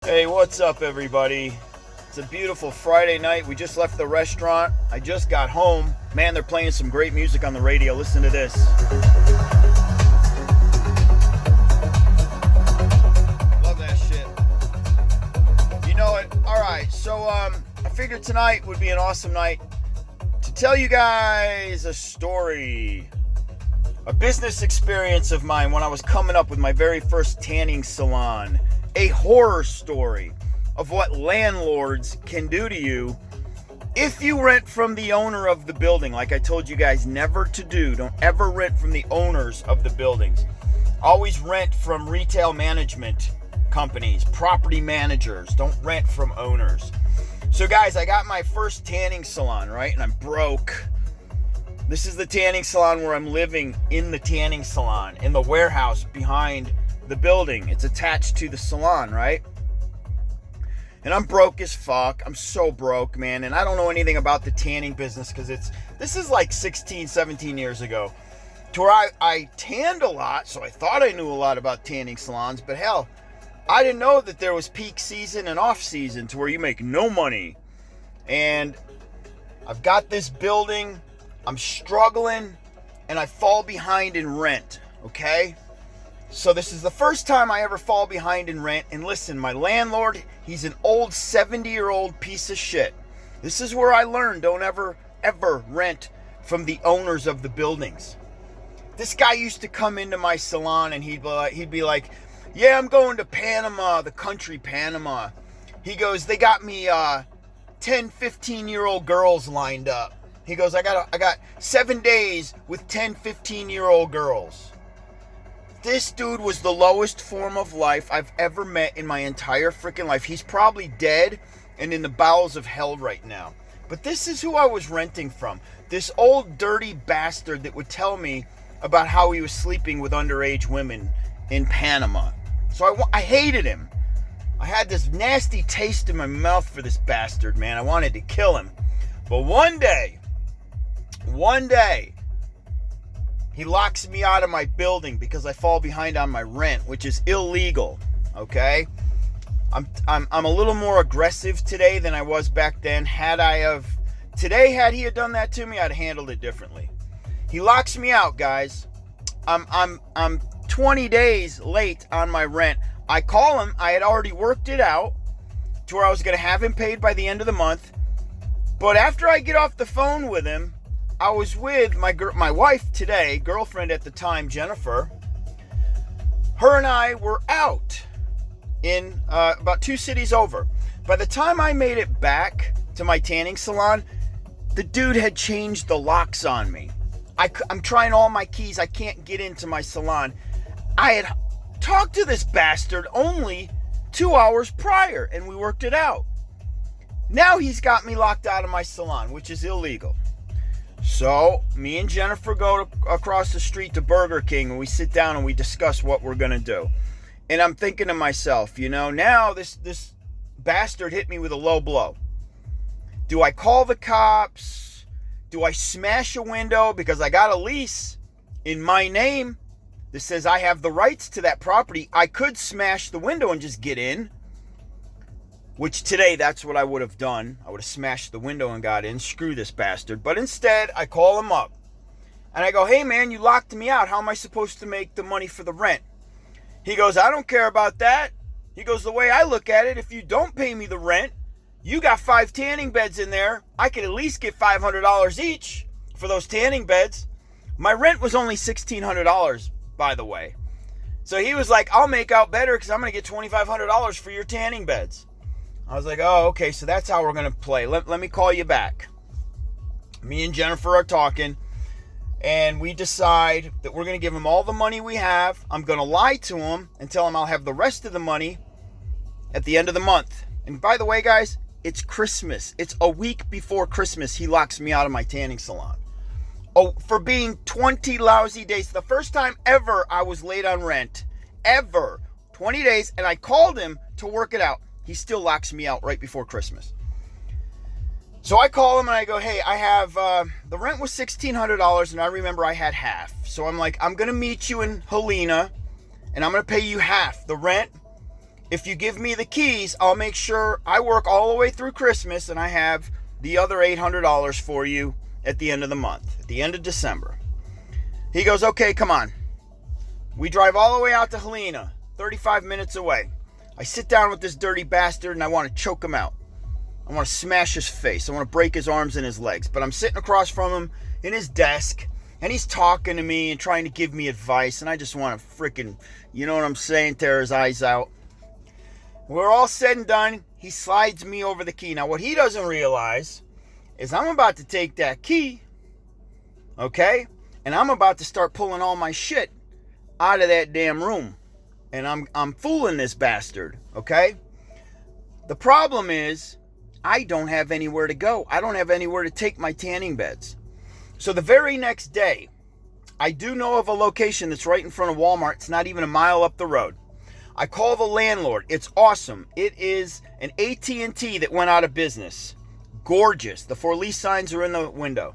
Hey, what's up, everybody? It's a beautiful Friday night. We just left the restaurant. I just got home. Man, they're playing some great music on the radio. Listen to this. Love that shit. You know it. Alright, so I figured tonight would be an awesome night to tell you guys a story. A business experience of mine when I was coming up with my very first tanning salon. A horror story of what landlords can do to you if you rent from the owner of the building. Like I told you guys never to do. Don't ever rent from the owners of the buildings. Always rent from retail management companies, property managers. Don't rent from owners. So guys, I got my first tanning salon, right? And I'm broke. This is the tanning salon where I'm living, in the tanning salon, in the warehouse behind the building. It's attached to the salon, right? And I'm broke as fuck. I'm so broke, man. And I don't know anything about the tanning business because this is like 16, 17 years ago. To where I tanned a lot, so I thought I knew a lot about tanning salons. But hell, I didn't know that there was peak season and off season to where you make no money. And I've got this building. I'm struggling. And I fall behind in rent, okay? So this is the first time I ever fall behind in rent. And listen, my landlord, he's an old 70-year-old piece of shit. This is where I learned, don't ever rent from the owners of the buildings. This guy used to come into my salon and he'd be like, yeah, I'm going to Panama, the country Panama. He goes, they got me 10, 15-year-old girls lined up. He goes, I got 7 days with 10, 15-year-old girls. This dude was the lowest form of life I've ever met in my entire freaking life. He's probably dead and in the bowels of hell right now. But this is who I was renting from. This old dirty bastard that would tell me about how he was sleeping with underage women in Panama. So I hated him. I had this nasty taste in my mouth for this bastard, man. I wanted to kill him. But one day, he locks me out of my building because I fall behind on my rent, which is illegal, okay? I'm a little more aggressive today than I was back then. Had he had done that to me, I'd have handled it differently. He locks me out, guys. I'm 20 days late on my rent. I call him. I had already worked it out to where I was going to have him paid by the end of the month. But after I get off the phone with him, I was with my wife today, girlfriend at the time, Jennifer. Her and I were out in about 2 cities over. By the time I made it back to my tanning salon, the dude had changed the locks on me. I'm trying all my keys. I can't get into my salon. I had talked to this bastard only 2 hours prior, and we worked it out. Now he's got me locked out of my salon, which is illegal. So, me and Jennifer go across the street to Burger King and we sit down and we discuss what we're going to do. And I'm thinking to myself, now this bastard hit me with a low blow. Do I call the cops? Do I smash a window? Because I got a lease in my name that says I have the rights to that property. I could smash the window and just get in. Which today, that's what I would have done. I would have smashed the window and got in. Screw this bastard. But instead, I call him up. And I go, hey man, you locked me out. How am I supposed to make the money for the rent? He goes, I don't care about that. He goes, the way I look at it, if you don't pay me the rent, you got 5 tanning beds in there. I could at least get $500 each for those tanning beds. My rent was only $1,600, by the way. So he was like, I'll make out better because I'm going to get $2,500 for your tanning beds. I was like, oh, okay, so that's how we're going to play. Let me call you back. Me and Jennifer are talking, and we decide that we're going to give him all the money we have. I'm going to lie to him and tell him I'll have the rest of the money at the end of the month. And by the way, guys, it's Christmas. It's a week before Christmas. He locks me out of my tanning salon. Oh, for being 20 lousy days. The first time ever I was late on rent. Ever. 20 days, and I called him to work it out. He still locks me out right before Christmas. So I call him and I go, hey, I have, the rent was $1,600 and I remember I had half. So I'm like, I'm going to meet you in Helena and I'm going to pay you half the rent if you give me the keys, I'll make sure I work all the way through Christmas and I have the other $800 for you at the end of the month, at the end of December. He goes, okay, come on. We drive all the way out to Helena, 35 minutes away. I sit down with this dirty bastard and I want to choke him out. I want to smash his face. I want to break his arms and his legs. But I'm sitting across from him in his desk and he's talking to me and trying to give me advice. And I just want to freaking, you know what I'm saying, tear his eyes out. We're all said and done. He slides me over the key. Now, what he doesn't realize is I'm about to take that key, okay? And I'm about to start pulling all my shit out of that damn room. And I'm fooling this bastard, okay? The problem is I don't have anywhere to go. I don't have anywhere to take my tanning beds. So the very next day, I do know of a location that's right in front of Walmart. It's not even a mile up the road. I call the landlord. It's awesome. It is an AT&T that went out of business. Gorgeous. The for lease signs are in the window.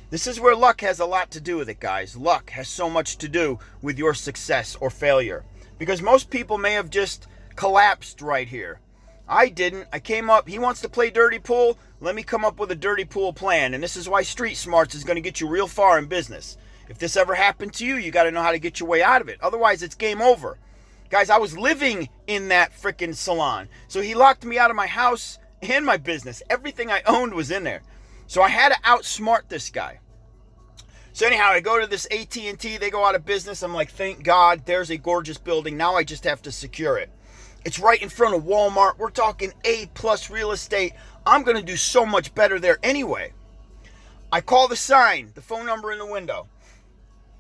This is where luck has a lot to do with it, guys. Luck has so much to do with your success or failure. Because most people may have just collapsed right here. I didn't. I came up. He wants to play dirty pool. Let me come up with a dirty pool plan. And this is why street smarts is going to get you real far in business. If this ever happened to you, you got to know how to get your way out of it. Otherwise, it's game over. Guys, I was living in that freaking salon. So he locked me out of my house and my business. Everything I owned was in there. So I had to outsmart this guy. So anyhow, I go to this AT&T. They go out of business. I'm like, thank God, there's a gorgeous building. Now I just have to secure it. It's right in front of Walmart. We're talking A+ real estate. I'm going to do so much better there anyway. I call the sign, the phone number in the window.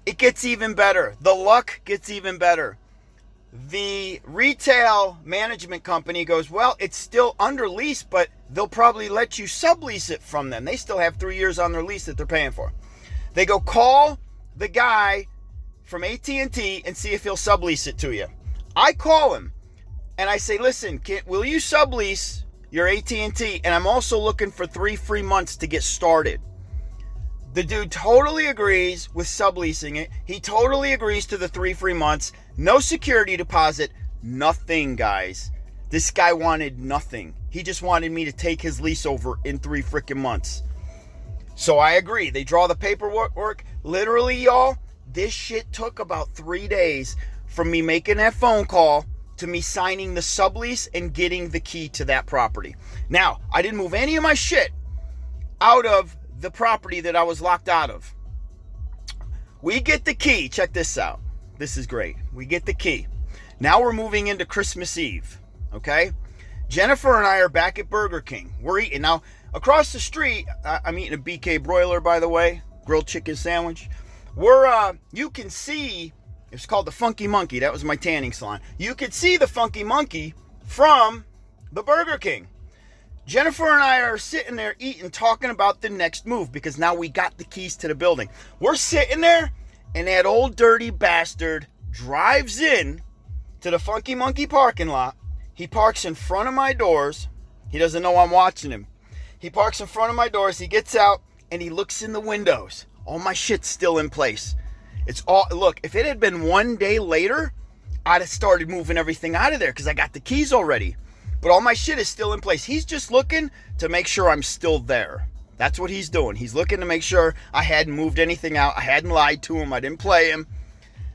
It gets even better. The luck gets even better. The retail management company goes, well, it's still under lease, but they'll probably let you sublease it from them. They still have 3 years on their lease that they're paying for. They go call the guy from AT&T and see if he'll sublease it to you. I call him and I say, listen, will you sublease your AT&T? And I'm also looking for 3 free months to get started. The dude totally agrees with subleasing it. He totally agrees to the 3 free months. No security deposit. Nothing, guys. This guy wanted nothing. He just wanted me to take his lease over in 3 freaking months. So I agree. They draw the paperwork. Literally, y'all, this shit took about 3 days from me making that phone call to me signing the sublease and getting the key to that property. Now, I didn't move any of my shit out of the property that I was locked out of. We get the key. Check this out. This is great. We get the key. Now we're moving into Christmas Eve. Okay? Jennifer and I are back at Burger King. We're eating. Now, across the street, I'm eating a BK broiler, by the way. Grilled chicken sandwich. You can see, it's called the Funky Monkey. That was my tanning salon. You could see the Funky Monkey from the Burger King. Jennifer and I are sitting there eating, talking about the next move because now we got the keys to the building. We're sitting there and that old dirty bastard drives in to the Funky Monkey parking lot. He parks in front of my doors. He doesn't know I'm watching him. He parks in front of my doors. He gets out and he looks in the windows. All my shit's still in place. It's all, look, if it had been 1 day later, I'd have started moving everything out of there because I got the keys already. But all my shit is still in place. He's just looking to make sure I'm still there. That's what he's doing. He's looking to make sure I hadn't moved anything out. I hadn't lied to him. I didn't play him.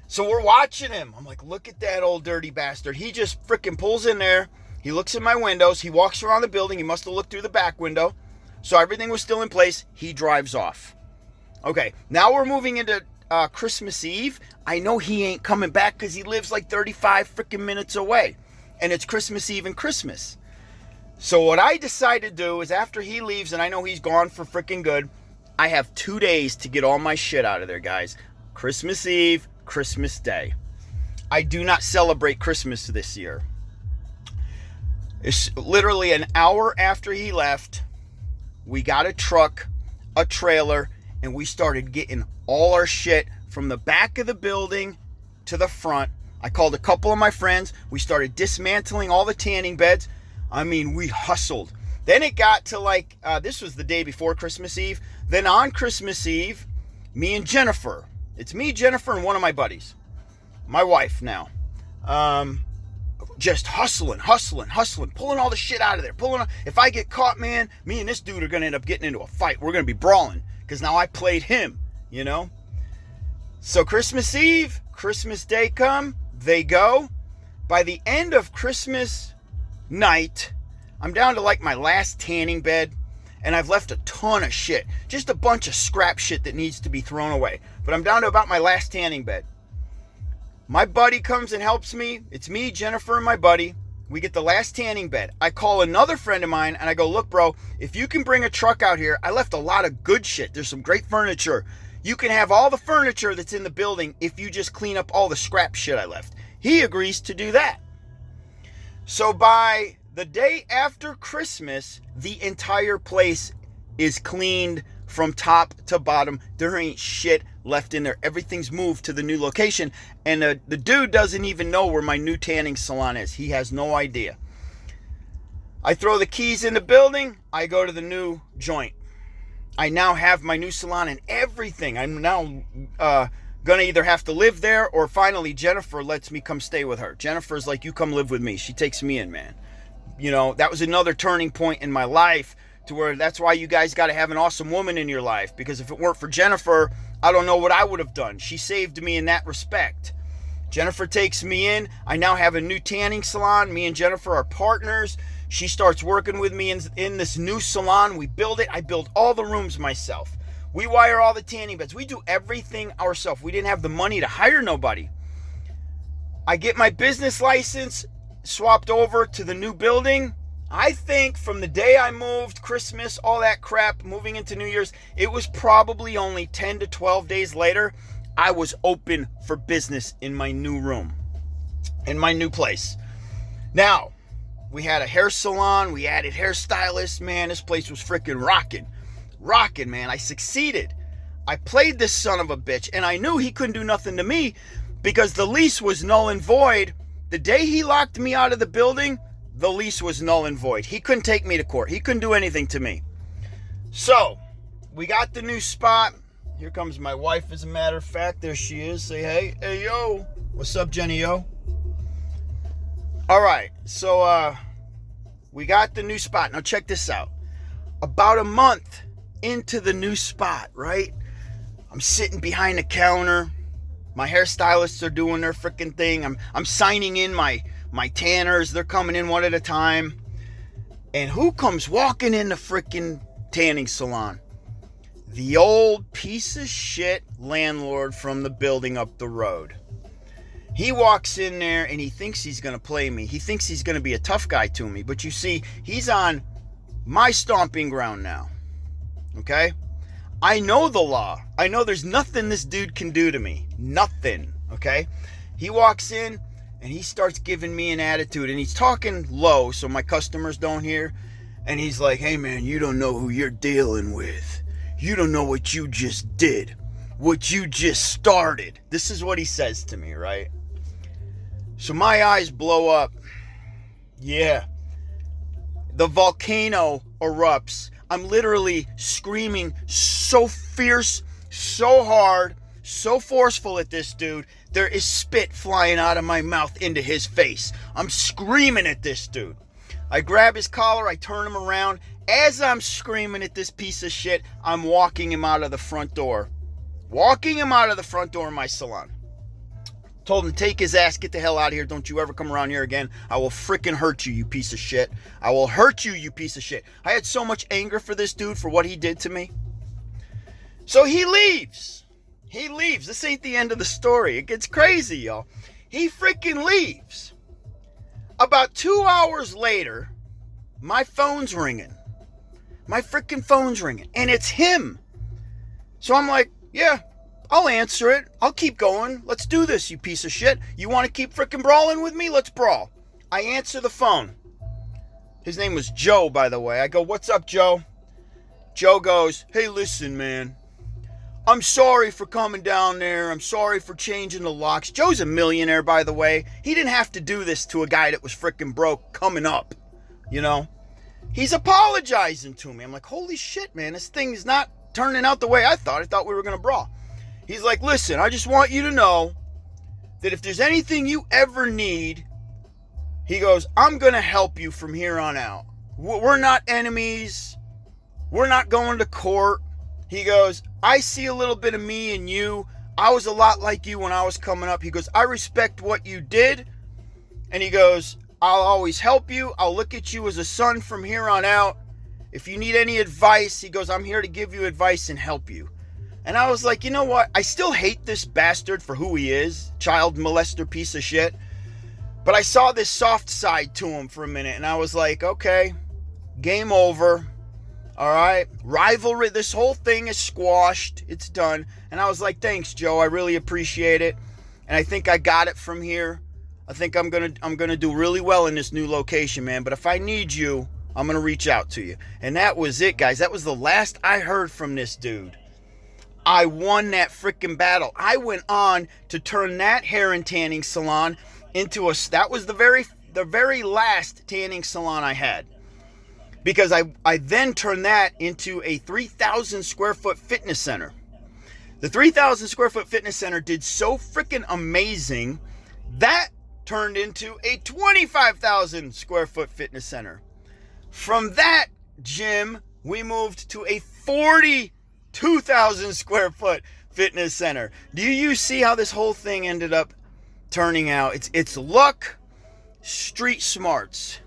So we're watching him. I'm like, look at that old dirty bastard. He just freaking pulls in there. He looks in my windows. He walks around the building. He must have looked through the back window. So everything was still in place. He drives off. Okay, now we're moving into Christmas Eve. I know he ain't coming back because he lives like 35 freaking minutes away. And it's Christmas Eve and Christmas. So what I decided to do is after he leaves, and I know he's gone for freaking good, I have 2 days to get all my shit out of there, guys. Christmas Eve, Christmas Day. I do not celebrate Christmas this year. It's literally an hour after he left, we got a truck, a trailer, and we started getting all our shit from the back of the building to the front. I called a couple of my friends. We started dismantling all the tanning beds. I mean, we hustled. Then it got to this was the day before Christmas Eve. Then on Christmas Eve, me and Jennifer. It's me, Jennifer, and one of my buddies. My wife now. just hustling, pulling all the shit out of there. If I get caught, man, me and this dude are going to end up getting into a fight. We're going to be brawling because now I played him, you know? So Christmas Eve, Christmas Day come, they go. By the end of Christmas night, I'm down to like my last tanning bed, and I've left a ton of shit. Just a bunch of scrap shit that needs to be thrown away. But I'm down to about my last tanning bed. My buddy comes and helps me. It's me, Jennifer, and my buddy. We get the last tanning bed. I call another friend of mine, and I go, look, bro, if you can bring a truck out here, I left a lot of good shit. There's some great furniture. You can have all the furniture that's in the building if you just clean up all the scrap shit I left. He agrees to do that. So by the day after Christmas, the entire place is cleaned from top to bottom. There ain't shit left in there. Everything's moved to the new location. And the dude doesn't even know where my new tanning salon is. He has no idea. I throw the keys in the building. I go to the new joint. I now have my new salon and everything. I'm now going to either have to live there, or finally Jennifer lets me come stay with her. Jennifer's like, you come live with me. She takes me in, man. You know, that was another turning point in my life, to where that's why you guys got to have an awesome woman in your life, because if it weren't for Jennifer, I don't know what I would have done. She saved me in that respect. Jennifer takes me in. I now have a new tanning salon. Me and Jennifer are partners. She starts working with me in this new salon. We build it. I build all the rooms myself. We wire all the tanning beds. We do everything ourselves. We didn't have the money to hire nobody. I get my business license swapped over to the new building. I think from the day I moved, Christmas, all that crap, moving into New Year's, it was probably only 10 to 12 days later, I was open for business in my new room, in my new place. Now, we had a hair salon. We added hairstylists. Man, this place was freaking rocking. Rocking, man. I succeeded. I played this son of a bitch, and I knew he couldn't do nothing to me because the lease was null and void. The day he locked me out of the building, the lease was null and void. He couldn't take me to court. He couldn't do anything to me. So, we got the new spot. Here comes my wife, as a matter of fact. There she is. Say hey. Hey, yo. What's up, Jenny, yo? All right. So, we got the new spot. Now, check this out. About a month into the new spot, right? I'm sitting behind the counter. My hairstylists are doing their freaking thing. I'm signing in my tanners. They're coming in one at a time. And who comes walking in the freaking tanning salon? The old piece of shit landlord from the building up the road. He walks in there and he thinks he's going to play me. He thinks he's going to be a tough guy to me. But you see, he's on my stomping ground now. Okay? I know the law. I know there's nothing this dude can do to me. Nothing. Okay? He walks in and he starts giving me an attitude. And he's talking low so my customers don't hear. And he's like, hey man, you don't know who you're dealing with. You don't know what you just did. What you just started. This is what he says to me, right? So my eyes blow up. Yeah. The volcano erupts. I'm literally screaming so fierce, so hard, so forceful at this dude. There is spit flying out of my mouth into his face. I'm screaming at this dude. I grab his collar. I turn him around. As I'm screaming at this piece of shit, I'm walking him out of the front door. Walking him out of the front door of my salon. Told him to take his ass, get the hell out of here. Don't you ever come around here again. I will freaking hurt you, you piece of shit. I will hurt you, you piece of shit. I had so much anger for this dude for what he did to me. So he leaves. He leaves. This ain't the end of the story. It gets crazy, y'all. He freaking leaves. About 2 hours later, my phone's ringing. My freaking phone's ringing. And it's him. So I'm like, yeah, I'll answer it. I'll keep going. Let's do this, you piece of shit. You want to keep freaking brawling with me? Let's brawl. I answer the phone. His name was Joe, by the way. I go, what's up, Joe? Joe goes, hey, listen, man. I'm sorry for coming down there. I'm sorry for changing the locks. Joe's a millionaire, by the way. He didn't have to do this to a guy that was freaking broke coming up, you know? He's apologizing to me. I'm like, holy shit, man. This thing is not turning out the way I thought. I thought we were going to brawl. He's like, listen, I just want you to know that if there's anything you ever need, He goes, I'm going to help you from here on out. We're not enemies. We're not going to court. He goes, I see a little bit of me in you. I was a lot like you when I was coming up. He goes, I respect what you did. And he goes, I'll always help you. I'll look at you as a son from here on out. If you need any advice, he goes, I'm here to give you advice and help you. And I was like, you know what? I still hate this bastard for who he is. Child molester piece of shit. But I saw this soft side to him for a minute. And I was like, okay, game over. All right. Rivalry. This whole thing is squashed. It's done. And I was like, thanks, Joe. I really appreciate it. And I think I got it from here. I think I'm gonna do really well in this new location, man. But if I need you, I'm gonna reach out to you. And that was it, guys. That was the last I heard from this dude. I won that freaking battle. I went on to turn that hair and tanning salon into that was the very last tanning salon I had. Because I then turned that into a 3,000 square foot fitness center. The 3,000 square foot fitness center did so freaking amazing that turned into a 25,000 square foot fitness center. From that gym, we moved to a 42,000 square foot fitness center. Do you see how this whole thing ended up turning out? It's luck, street smarts,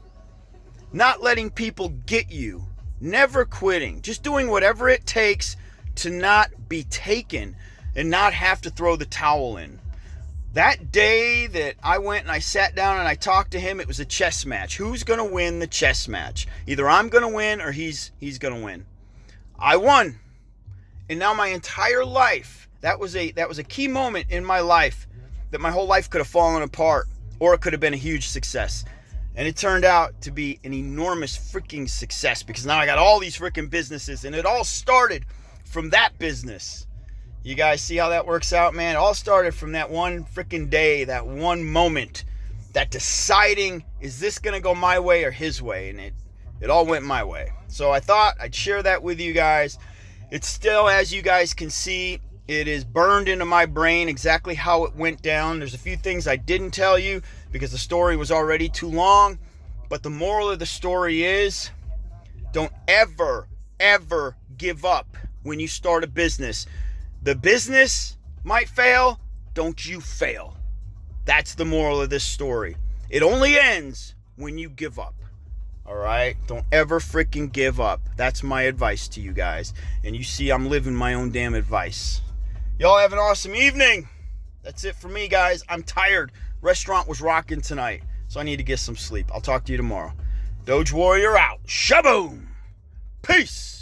not letting people get you, never quitting, just doing whatever it takes to not be taken and not have to throw the towel in. That day that I went and I sat down and I talked to him, it was a chess match. Who's going to win the chess match? Either I'm going to win or he's going to win. I won. And now my entire life, that was a key moment in my life that my whole life could have fallen apart or it could have been a huge success. And it turned out to be an enormous freaking success because now I got all these freaking businesses and it all started from that business. You guys see how that works out, man? It all started from that one freaking day, that one moment, that deciding, is this going to go my way or his way? And it all went my way. So I thought I'd share that with you guys. It's still, as you guys can see, it is burned into my brain exactly how it went down. There's a few things I didn't tell you because the story was already too long. But the moral of the story is, don't ever give up when you start a business. The business might fail, don't you fail. That's the moral of this story. It only ends when you give up. All right? Don't ever freaking give up. That's my advice to you guys. And you see I'm living my own damn advice. Y'all have an awesome evening. That's it for me, guys. I'm tired. Restaurant was rocking tonight, so I need to get some sleep. I'll talk to you tomorrow. Doge Warrior out. Shaboom. Peace.